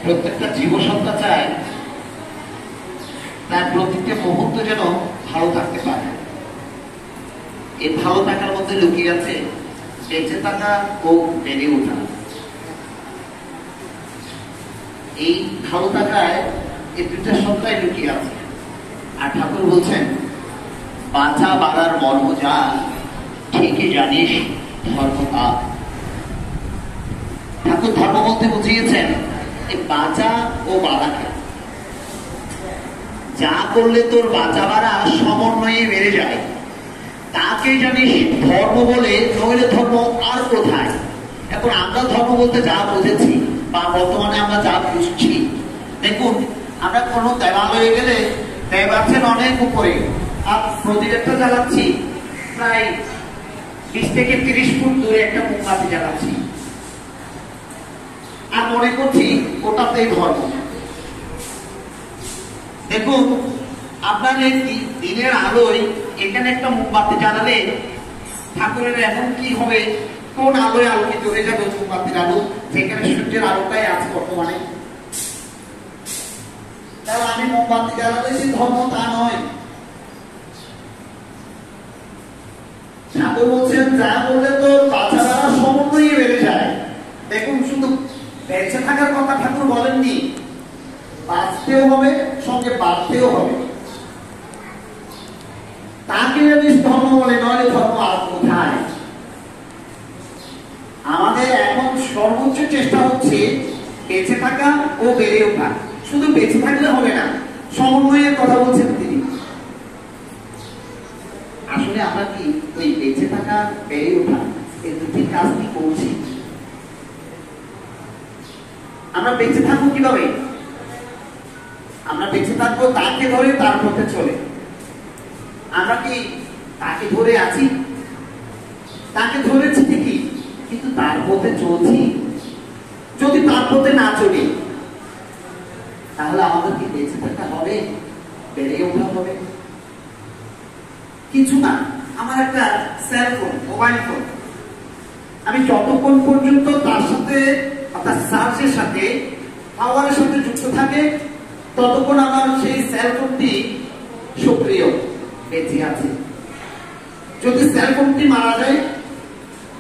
প্রত্যেকটা জীবসত্তা চায় তার প্রতিটা মুহূর্ত যেন ভালো থাকতে পারে। এই ভালো থাকার মধ্যে লুকিয়ে আছে বেঁচে থাকা ও বেড়ে ওঠা। এই ভালো থাকায় এই দুইটা সত্তায় লুকিয়ে আছে। আর ঠাকুর বলছেন, বাঁচা বাড়ার মর্ম যা, ঠিকই জানিস ধর্ম তা। ঠাকুর ধর্ম বলতে বুঝিয়েছেন এই বাঁচা ও বাড়াকে। যা করলে তোর বাঁচা বাড়া সমন্বয়ে বেড়ে যায়, তাকে জানিস ধর্ম বলে, নইলে ধর্ম আর কোথায়। এখন আমরা ধর্ম বলতে যা বুঝেছি বা বর্তমানে আমরা যা বুঝছি, দেখুন আমরা কোনো দেবালয়ে গেলে দেব আছেন অনেক উপরে, আর প্রদীপটা জ্বালাচ্ছি প্রায় 20 থেকে 30 ফুট দূরে একটা মোমবাতি জ্বালাচ্ছি, আর মনে করছি ওটাতেই ধর্ম। দেখুন আপনার এই দিনের আলোয় এখানে একটা মোমবাতি জ্বালালে ঠাকুরের এখন কি হবে, কোন আলোয় আলোকিত হয়ে যাবে মোমবাতির আলো, যেখানে সূর্যের আলোটাই আছে বর্তমানে। তাহলে আমি মোমবাতি জ্বালালে যে ধর্ম তা নয়। ঠাকুর বলছেন যা বললে তো বাঁচা বাড়া সমন্বয়ে বেড়ে যায়। দেখুন শুধু বেঁচে থাকার কথা ঠাকুর বলেননি, বাঁচতেও হবে, সঙ্গে বাড়তেও হবে। তাকে যদি ধর্ম বলে, নইলে ধর্ম আর কোথায়। আমাদের এখন সর্বোচ্চ চেষ্টা হচ্ছে বেঁচে থাকা ও বেড়ে ওঠা। শুধু বেঁচে থাকলে হবে না, সমন্বয়ের কথা বলছেন তিনি। আসলে আমরা কি ওই বেঁচে থাকা বেড়ে ওঠা এই দুটি কাজ কি করছি? আমরা বেঁচে থাকবো কিভাবে? আমরা বেঁচে থাকবো তাকে ধরে, তার পথে চলে। আমরা কি তাকে ধরে আছি? তাকে ধরেছি ঠিকই, কিন্তু তার পথে চলছি? যদি তার পথে না চলি, তাহলে আমাদের কি বেঁচে থাকা হবে, বেড়ে ওঠা হবে? কিছু না। আমার একটা সেলফোন, মোবাইল ফোন, আমি যতক্ষণ পর্যন্ত তার সাথে অর্থাৎ চার্জের সাথে, পাওয়ারের সাথে যুক্ত থাকে, ততক্ষণ আমার সেই সেলফোনটি সক্রিয়, বেঁচে আছে। যদি সেলফোনটি মারা যায়,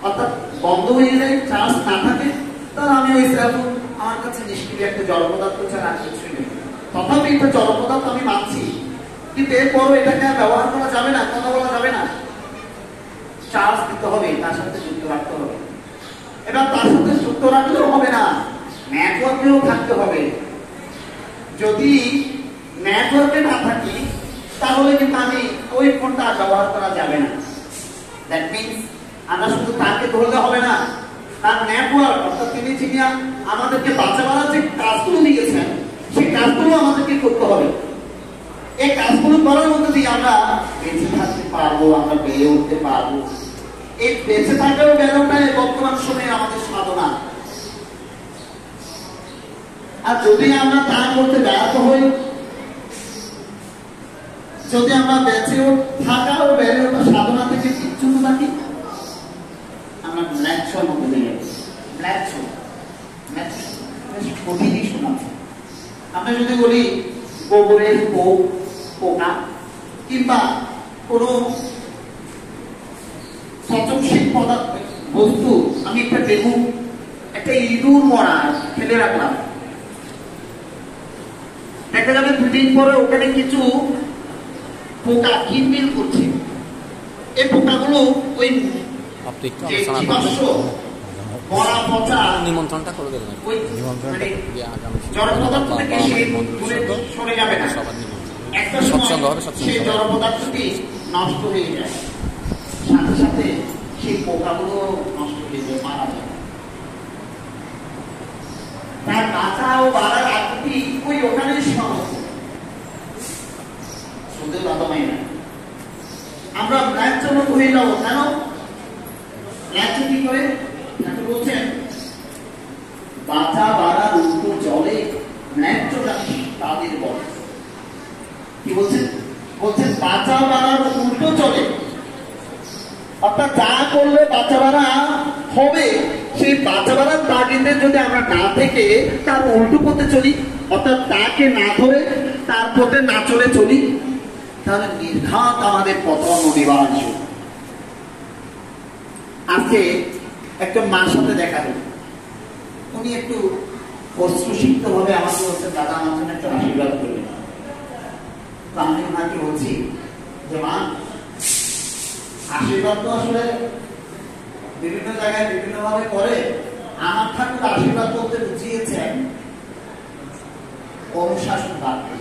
অর্থাৎ বন্ধ হয়ে যায়, চার্জ না থাকে, তাহলে আমি ওই সেলফোন আমার কাছে নিষ্ক্রিয় একটা জড় পদার্থ ছাড়া আর কিছুই নেই। তথাপি একটা জড় পদার্থ আমি মানছি, কিন্তু এরপরও এটাকে আর ব্যবহার করা যাবে না, কথা বলা যাবে না। চার্জ দিতে হবে, তার সাথে যুক্ত রাখতে হবে। এবার তার সাথে যুক্ত রাখলেও হবে না, নেটওয়ার্কেও থাকতে হবে। যদি নেটওয়ার্কে না থাকি, তাহলে কিন্তু আমি ওই ফোনটা ব্যবহার করা যাবে না। দ্যাট মিনস আমরা শুধু তাকে ধরলে হবে না, তার নেটওয়ার্ক, অর্থাৎ তিনি যিনি আমাদেরকে বাঁচা বাড়ার যে কাজগুলো দিয়েছেন, সেই কাজগুলো আমাদেরকে করতে হবে। এই কাজগুলো করার মধ্যে দিয়ে আমরা বেঁচে থাকতে পারবো, আমরা বেড়ে উঠতে পারবো। এই বেঁচে থাকার বেরোটাই বর্তমান সময়ে আমাদের সাধনা। আর যদি আমরা তা করতে ব্যর্থ হই, যদি আমরা বেঁচে থাকা ও বেড়ে ওঠা সাধনা থেকে বিচ্যুত থাকি, আমরা ম্লেচ্ছর মধ্যে নিয়ে যাবো। কঠিনই শোনাচ্ছে। আমরা যদি বলি গোবরের পোকা কিংবা কোনো সচক্ষিক পদার্থ বস্তু, আমি একটা বেগুন, একটা ইঁদুর মরা ফেলে রাখলাম, দেখা যাবে 2 দিন পরে ওখানে কিছু পোকা কিলবিল করছে। এই পোকাগুলো ওই মরা পচা নিমন্ত্রণটা করে দেবেন, জড় পদার্থ থেকে সরে যাবে না। একটা সময় সেই জড় পদার্থটি নষ্ট হয়ে যায়, সাথে সাথে সেই পোকাগুলো নষ্ট হয়ে যায়, মারা যায়। তার বাঁচা ও বাড়ার আকৃতি ওই ওখানেই সীমাবদ্ধ। শুধু বাদামাই না, আমরা ম্লেচ্ছমত হয়ে যাবো। কেন ম্লেচ্ছ কি করে? বলছেন বাঁচা বাড়ার উল্টো জলে ম্লেচ্ছ জাতি তাদের বলে। কি বলছেন? বলছেন বাঁচা বাড়ার উল্টো চলে, অর্থাৎ যা করলে বাঁচা বাড়া হবে সেই বাঁচা বাড়ার তাগিদে যদি আমরা না থেকে তার উল্টো পথে চলি, অর্থাৎ তাকে না ধরে তার পথে না চলে চলি, তাহলে নির্ঘাত আমাদের পতন অনিবার্য। আজকে একটা মার সাথে দেখা হলো, উনি একটু অশ্রুসিক্ত ভাবে আমাকে বলছেন, দাদা আমার জন্য একটু আশীর্বাদ করবেন। আমি মাকে বলছি যে মা, আশীর্বাদ তো আসলে বিভিন্ন জায়গায় বিভিন্ন ভাবে করে। আমার ঠাকুর আশীর্বাদ করতে বুঝিয়েছেন অনুশাসন বাড়তে।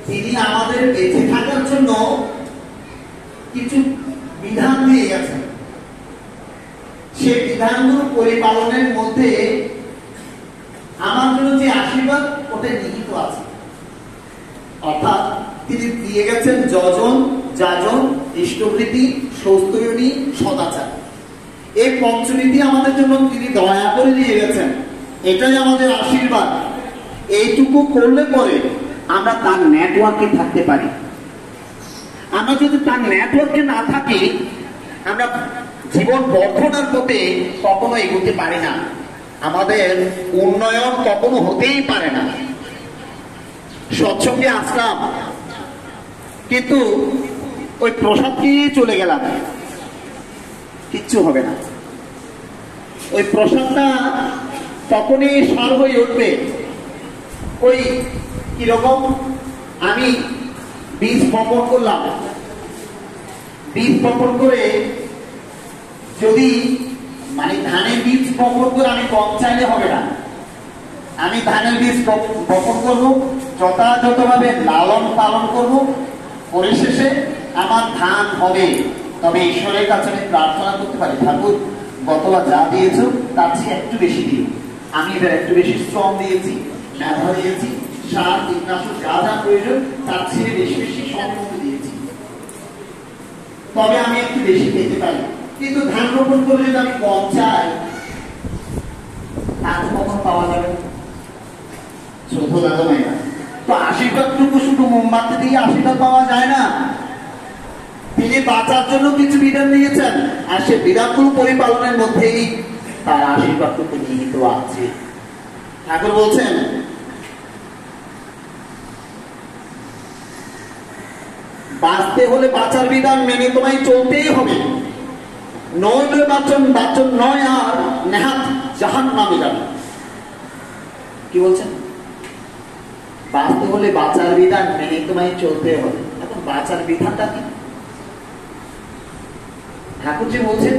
তিনি আমাদের বেঁচে থাকার জন্য কিছু বিধান দিয়ে গেছেন, সে বিধানগুলো পরিপালনের মধ্যে আমার জন্য যে আশীর্বাদ ওটা নিহিত আছে। অর্থাৎ তিনি দিয়ে গেছেন যজন, যাজন, ইষ্টভৃতি, সৌস্তরণী, সদাচার। এই পঞ্চনীতি আমাদের জন্য তিনি দয়া করে দিয়ে গেছেন, এটাই আমাদের আশীর্বাদ। এইটুকু করলে পরে আমরা তার নেটওয়ার্কে থাকতে পারি। আমরা যদি তার নেটওয়ার্কে না থাকি, আমরা জীবন বর্ধনার পথে কখনো এগোতে পারি না, আমাদের উন্নয়ন কখনো হতেই পারে না। সৎসঙ্গে আসলাম, কিন্তু ওই প্রসাদ নিয়ে চলে গেলাম, কিচ্ছু হবে না। ওই প্রসাদটা তখনই সার হয়ে উঠবে। ওই কিরকম, আমি বীজ বপন করলাম, বীজ বপন করে যদি মানে ধানের বীজ বপন করে আমি কম চাইলে হবে না। আমি ধানের বীজ বপন করবো, যথাযথভাবে লালন পালন করবো, পরিশেষে আমার ধান হবে। তবে ঈশ্বরের কাছে আমি প্রার্থনা করতে পারি, ঠাকুর গতবার যা দিয়েছ তার চেয়ে একটু বেশি দিও। আমি এবার একটু বেশি শ্রম দিয়েছি, মেধা দিয়েছি, সার কীটনাশক যা যা প্রয়োজন তার চেয়ে বেশি বেশি সম্পদ দিয়েছি, তবে আমি একটু বেশি পেতে পারি। কিন্তু ধান রোপণ করে যদি আমি কম চাই, ধান কখন পাওয়া যাবে? শুধু দাদা না। তো আশীর্বাদটুকু শুধু মোমবাতি দিয়ে আশীর্বাদ পাওয়া যায় না। তিনি বাঁচার জন্য কিছু বিধান দিয়েছেন, আর সে বিধানগুলো পরিপালনের মধ্যেই তার আশীর্বাদটুকু নিহিত আছে। ঠাকুর বলছেন, বাঁচতে হলে বাঁচার বিধান মেনে তোমায় চলতেই হবে, নইলে বাঁচন নয় আর নেহাত জাহান্নামে যাবে। কি বলছেন? বাঁচতে হলে বাঁচার বিধান মেনে তোমায় চলতে হবে। এখন বাঁচার বিধানটা কি? ঠাকুর যে বলছেন,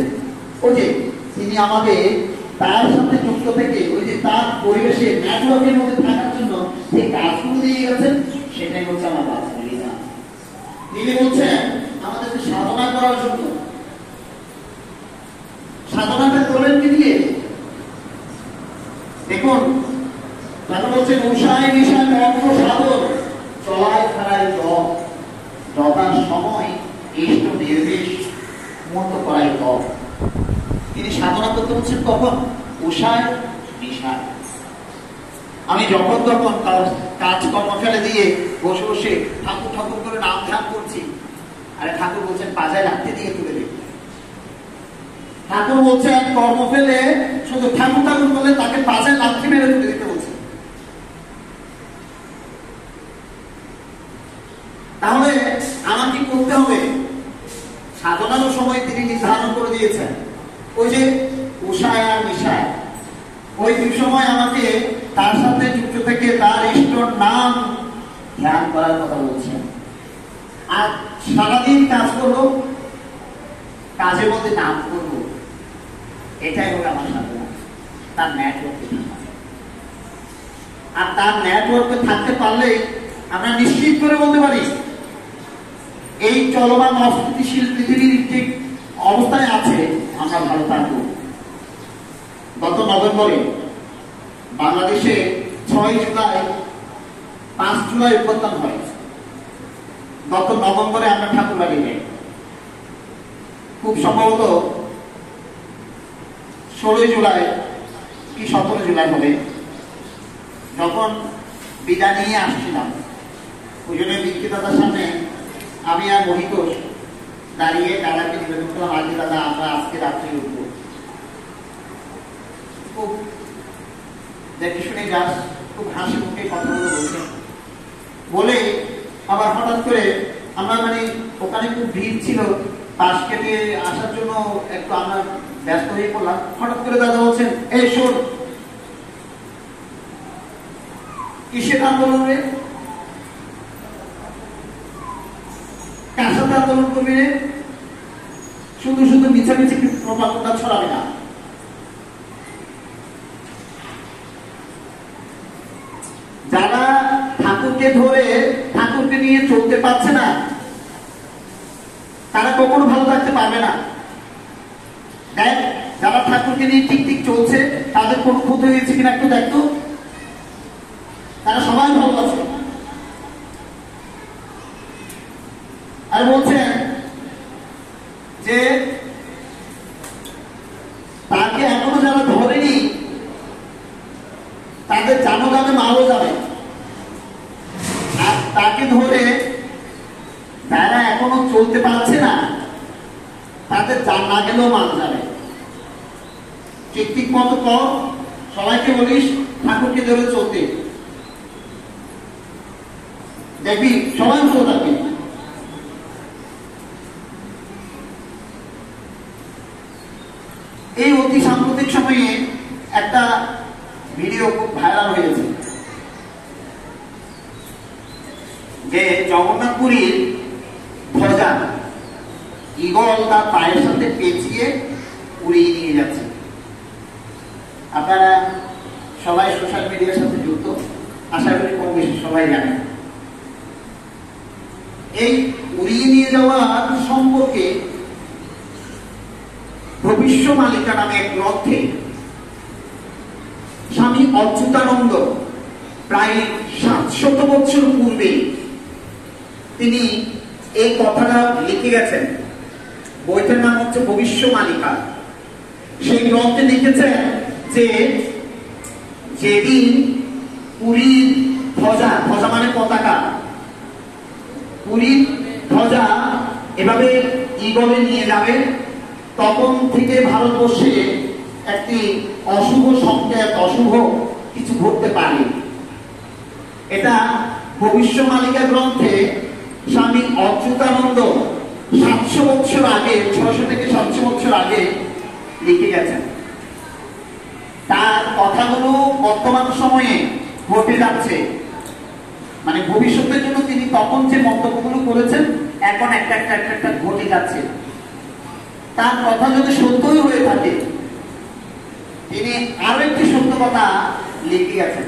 ওই যে তিনি আমাকে তার সাথে যুক্ত থেকে ওই যে তার পরিবেশে নেটওয়ার্কের মধ্যে থাকার জন্য যে কাজগুলো দিয়ে গেছেন, সেটাই হচ্ছে আমার বাঁচার বিধান। তিনি বলছেন আমাদেরকে সাধনা করার জন্য। সাধনাটা করলেন কি দিয়ে? দেখুন, তারা বলছেন উষায় নিশায় মন্ত্র সাধন, চলায় ফেরায় জপ, যথার সময় ইষ্ট নির্বেশ মত করাই জপ। তিনি সাধনা করতে বলছেন কখন? উষায় নিশায়। আমি যখন তখন কাজকর্ম ফেলে দিয়ে বসে বসে ঠাকুর ঠাকুর করে নাম ধ্যান করছি, আরে ঠাকুর বলছেন পাজায় রাখতে দিয়ে তুলে দেবে। ঠাকুর বলছেন কর্ম ফেলে শুধু ঠাকুর ঠাকুর করলে তাকে পাজায় লাথি মেরে তুলে দিতে বলছে। তাহলে আমার কি করতে হবে? সাধনারও সময় তিনি নির্ধারণ করে দিয়েছেন, ওই যে উষায় আর নিশায়, ওই দুই সময় আমাকে তার সাথে যুক্ত থেকে তার ইষ্টর নাম ধ্যান করার কথা বলছেন। আর সারাদিন কাজ করবো, কাজের মধ্যে নাম করবো, এটাই হলো আমার সাধনা। তার নেটওয়ার্কে আর তার নেটওয়ার্কে থাকতে পারলে আমরা নিশ্চিত করে বলতে পারি এই চলমান অস্থিতিশীল পৃথিবীর যে অবস্থায় আছে আমরা ভালো থাকবো। গত নভেম্বরে বাংলাদেশে 6 জুলাই 5 জুলাই অভ্যুত্থান হয়। গত নভেম্বরে আমরা ঠাকুর বাড়ি যাই, খুব সম্ভবত 16 জুলাই কি 17 জুলাই হবে। যখন বিদায় নিয়ে আসছিলাম, ওই জন্য বিক্রেতার সামনে আমি আর মহিতোষ দাঁড়িয়ে দাদাকে নিবেদন করলাম, আজকে দাদা আমরা আজকে রাত্রে উঠবো। খুব দেখে শুনে যাস, খুব হাসি মুখে কথাগুলো বলছেন। বলে আবার হঠাৎ করে আমরা মানে ওখানে খুব ভিড় ছিল, পাশ কেটে আসার জন্য একটু আমরা ব্যস্ত হয়ে পড়লাম। হঠাৎ করে দাদা বলছেন, এই শোন, কিসের আন্দোলন রে? কার সাথে আন্দোলন করবি রে? শুধু শুধু মিছামিছি প্রপাগেন্ডা ছড়াবে না। যারা ঠাকুরকে ধরে ঠাকুরকে নিয়ে চলতে পারছে না, তারা কখনো ভালো থাকতে পারবে না। দেখ, যারা ঠাকুরকে নিয়ে ঠিক ঠিক চলছে, তাদের কোনো ক্ষতি হয়েছে কিনা একটু দেখতো, তারা সবাই ভালো আছে। আর বলছেন যে তাকে এখনো যারা ধরেনি, তাদের জানগামে মারও যাবে। আর তাকে ধরে যারা এখনো চলতে পারছে না, তাদের জান না গেলেও মারা যাবে। ঠিক ঠিক মতো কর, সবাইকে বলিস ঠাকুরকে ধরে চলতে, দেখবি সবাই ভালো থাকবে। এই অতি সাম্প্রতিক সময়ে একটা ভিডিও খুব ভাইরাল হয়েছে, যে জগন্নাথপুরীর ধ্বজা ঈগল তার পায়ের সাথে পেঁচিয়ে উড়িয়ে নিয়ে যাচ্ছে। আপনারা সবাই সোশ্যাল মিডিয়ার সাথে যুক্ত, আশা করি কম বেশি সবাই জানেন। এই উড়িয়ে নিয়ে যাওয়ার সম্পর্কে ভবিষ্যমালিকা নামে এক গ্রন্থে স্বামী অচ্যুতানন্দ প্রায় 700 বছর পূর্বে তিনি এই কথাটা লিখে গেছেন। বইটার নাম হচ্ছে ভবিষ্যমালিকা। সেই গ্রন্থে লিখেছেন যে যেদিন পুরীর ধ্বজা, ধ্বজা মানে পতাকা, পুরীর ধ্বজা এভাবে ঈগলে নিয়ে যাবে, তখন থেকে ভারতবর্ষে একটি অশুভ সংকেত, অশুভ কিছু ঘটতে পারে। এটা ভবিষ্যমালিকা গ্রন্থে স্বামী অচ্যুতানন্দ 700 বছর আগে, 600 থেকে 700 বছর আগে লিখে গেছেন। তার কথাগুলো বর্তমান সময়ে ঘটে যাচ্ছে, মানে ভবিষ্যতের জন্য তিনি তখন যে মন্তব্যগুলো করেছেন, এখন একটা একটা একটা একটা ঘটে যাচ্ছে। তার কথা যদি সত্যই হয়ে থাকে, তিনি আরো একটি সত্য কথা লিখে গেছেন।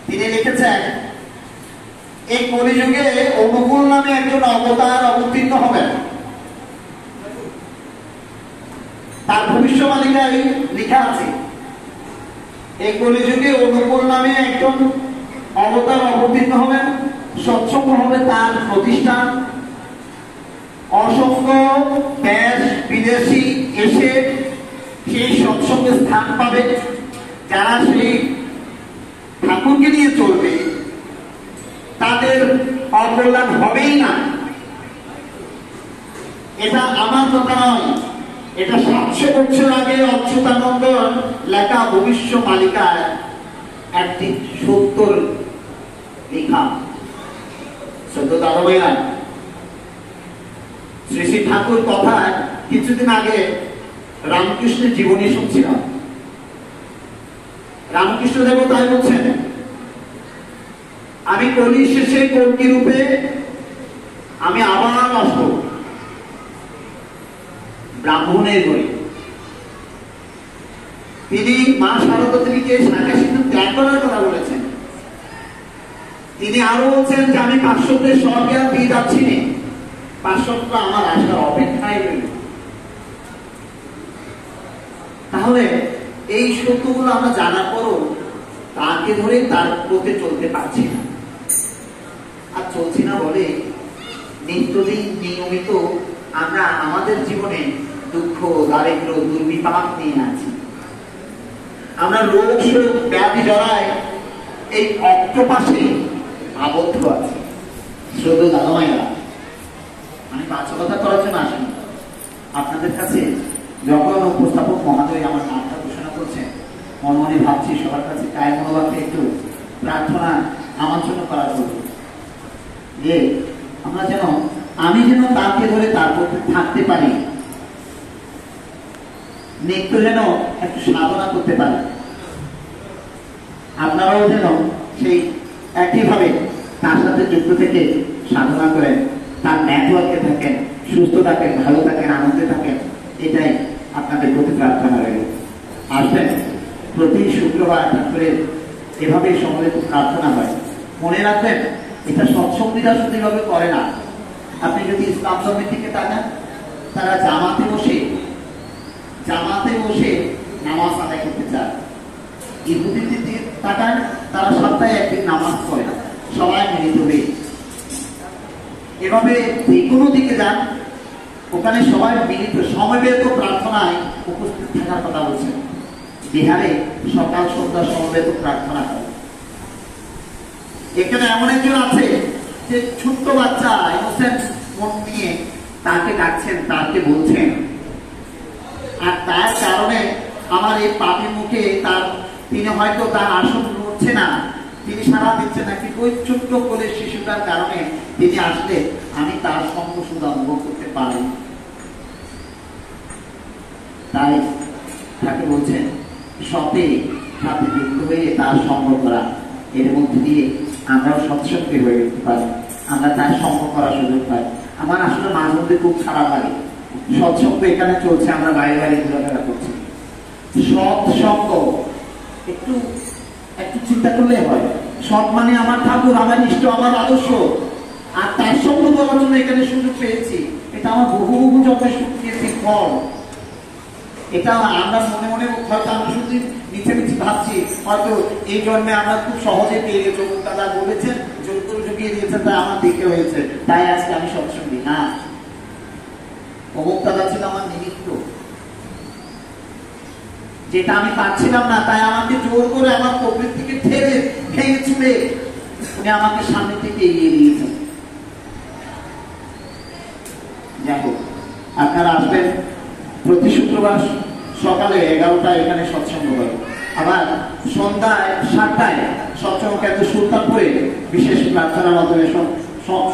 তিনি লিখেছেন, এই কলিযুগে অনুকূল নামে একজন অবতার অবতীর্ণ হবেন। তার ভবিষ্যবাণীটাই লেখা আছে, এই কলিযুগে অনুকূল নামে একজন অবতার অবতীর্ণ হবেন, সৎসঙ্গ হবে তার প্রতিষ্ঠান। অসংখ্য দেশ বিদেশি এসে সেই সৎসঙ্গে স্থান পাবে। যারা সেই ঠাকুরকে নিয়ে চলবে, তাদের অকল্যাণ হবেই না। এটা আমার কথা নয়, এটা 700 বছর আগে অচ্যুতানন্দ লেখা ভবিষ্যমালিকার একটি সত্যর লেখা। সত্য দাদা, শ্রী শ্রী ঠাকুর কথায় কিছুদিন আগে রামকৃষ্ণের জীবনী শুনছিলাম। রামকৃষ্ণ দেব তাই বলছেন, আমি কলি শেষে কল্কি রূপে আমি আবার আসবো ব্রাহ্মণের ঘরে। তিনি মা শারদা দেবীকে শাখা সিন্ধু ত্যাগ করার কথা বলেছেন। তিনি আরো বলছেন যে আমি পার্শ্বদের স্বর্গে আর পেয়ে যাচ্ছি না, পার্শ্বদরা আমার আসার অপেক্ষায় রইল। তাহলে এই সত্যগুলো আমরা জানার পরও তাকে ধরে তার পথে চলতে পারছি না। আর চলছি না বলে নিত্যদিন নিয়মিত আমরা আমাদের জীবনে দুঃখ, দারিদ্র, দুর্বিপাক নিয়ে আছি। আমরা রোগ, শোক, ব্যাধি জড়ায় এই অক্টোপাসে আবদ্ধ আছি। শ্রদ্ধেয় দাদা মায়েরা, আমি বাচ্চা করার জন্য আসেন আপনাদের কাছে। যখন উপস্থাপক মহাদয় আমার নামটা ঘোষণা করছেন, করছেন, মনে মনে ভাবছি সবার কাছে কায় মনোভাবকে একটু প্রার্থনা আমার জন্য করা করবো যে আমরা যেন আমি যেন তাকে ধরে তার প্রতি থাকতে পারি, নিত্য যেন একটু সাধনা করতে পারি, আপনারাও যেন সেই একইভাবে তার সাথে যুক্ত থেকে সাধনা করেন, তার নেটওয়ার্কে থাকেন, সুস্থ থাকেন, ভালো থাকেন, আনন্দে থাকেন, এটাই আপনাদের প্রতি প্রার্থনা রইল। আসবেন প্রতি শুক্রবার করে এভাবে সম্মিলিত প্রার্থনা হয়। মনে রাখবেন এটা সৎসঙ্গীরা শুধু এভাবে করে না। আপনি যদি ইসলাম ধর্মের দিকে তাকান, তারা জামাতে বসে নামাজ আদায় করতে চায়। ইহুদিদের দিকে তাকান, তারা সপ্তাহে একদিন নামাজ পড়ে সবাই মিলিত হয়ে। এভাবে যে কোনো দিকে যান, ওখানে সবাই মিলিত সমবেত প্রার্থনায় উপস্থিত থাকার কথা বলছেন। বিহারে সকাল সন্ধ্যা সমবেত প্রার্থনা করে। এখানে এমন একজন আছে যে ছোট্ট বাচ্চা ইনোসেন্ট মন নিয়ে তাকে ডাকছেন, তাকে বলছেন, আর তার কারণে আমার এই পাপি মুখে তিনি হয়তো তার আসন নড়ছে না, তিনি সাড়া দিচ্ছেন না, কিন্তু ওই ছোট্ট করে শিশুটার কারণে তিনি আসলে আমি তার সঙ্গ শুধু অনুভব করতে পারি। তাই তাকে বলছেন সাথে যুক্ত হয়ে তার সঙ্গ করা, এর মধ্যে দিয়ে আমরাও সৎসঙ্গী হয়ে উঠতে পারি, আমরা তার সঙ্গ করার সুযোগ পাই। আমার আসলে মাঝে মধ্যে খুব খারাপ লাগে, সৎসঙ্গ এখানে চলছে, আমরা বাইরে বাইরে ঘোরাফেরা করছি। সৎসঙ্গ একটু চিন্তা করলে হয়। সৎ মানে আমার ঠাকুর, আমার ইষ্ট, আমার আদর্শ, আর তার সঙ্গ করার জন্য এখানে সুযোগ পেয়েছি। এটা আমার বহু জন্মে শুকিয়েছি ফল। এটা আমরা মনে মনে হয়তো আমরা শুধু মিছি ভাবছি, হয়তো এই জন্মে আমরা খুব সহজে পেয়ে গেছি। দাদা বলেছেন যৌতুক জুগিয়ে দিয়েছেন, তাই আমার দেখে হয়েছে, তাই আজকে আমি সৎসঙ্গী না। অমুক দাদা ছিল আমার নিমিত্ত, যেটা আমি পাচ্ছিলাম না, তাই আমাকে জোর করে আমার প্রবৃত্তিকে ঠেলে ভেঙে চুড়ে উনি আমাকে সামনে থেকে এগিয়ে দিয়েছেন। যাই হোক, আপনারা আসবেন প্রতি শুক্রবার সকালে 11টায় এখানে সৎসঙ্গ হয়, আবার সন্ধ্যায় 7টায় সৎসঙ্গ কেন্দ্র সুলতানপুরে বিশেষ প্রার্থনার মাধ্যমে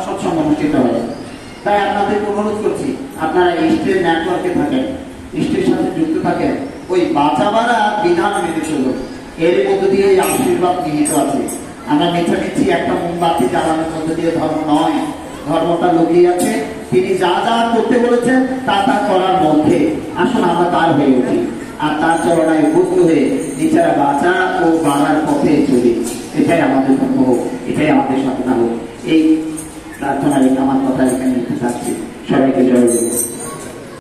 সৎসঙ্গ অনুষ্ঠিত হয়। তাই আপনাদেরকে অনুরোধ করছি, আপনারা ইষ্টের নেটওয়ার্কে থাকেন, ইষ্টের সাথে যুক্ত থাকেন, ওই বাঁচাবারা বিধান মেনে চলুন, এর মধ্য দিয়ে আশীর্বাদ নিহিত আছে। আমরা মেছামেছি একটা মোমবাতি জ্বালানোর মধ্য দিয়ে ধর্ম নয়, ধর্মটা লুকিয়ে আছে। তিনি যা করতে বলেছেন তা করার মধ্যে আসুন আমরা তার হয়ে উঠি, আর তার চরণায় উপস্থিত হয়ে নিজেরা বাঁচা ও বাড়ার পথে চলি। এটাই আমাদের ধর্ম হোক, এটাই আমাদের সাধনা হোক। এই প্রার্থনা রেখে আমার কথা এখানে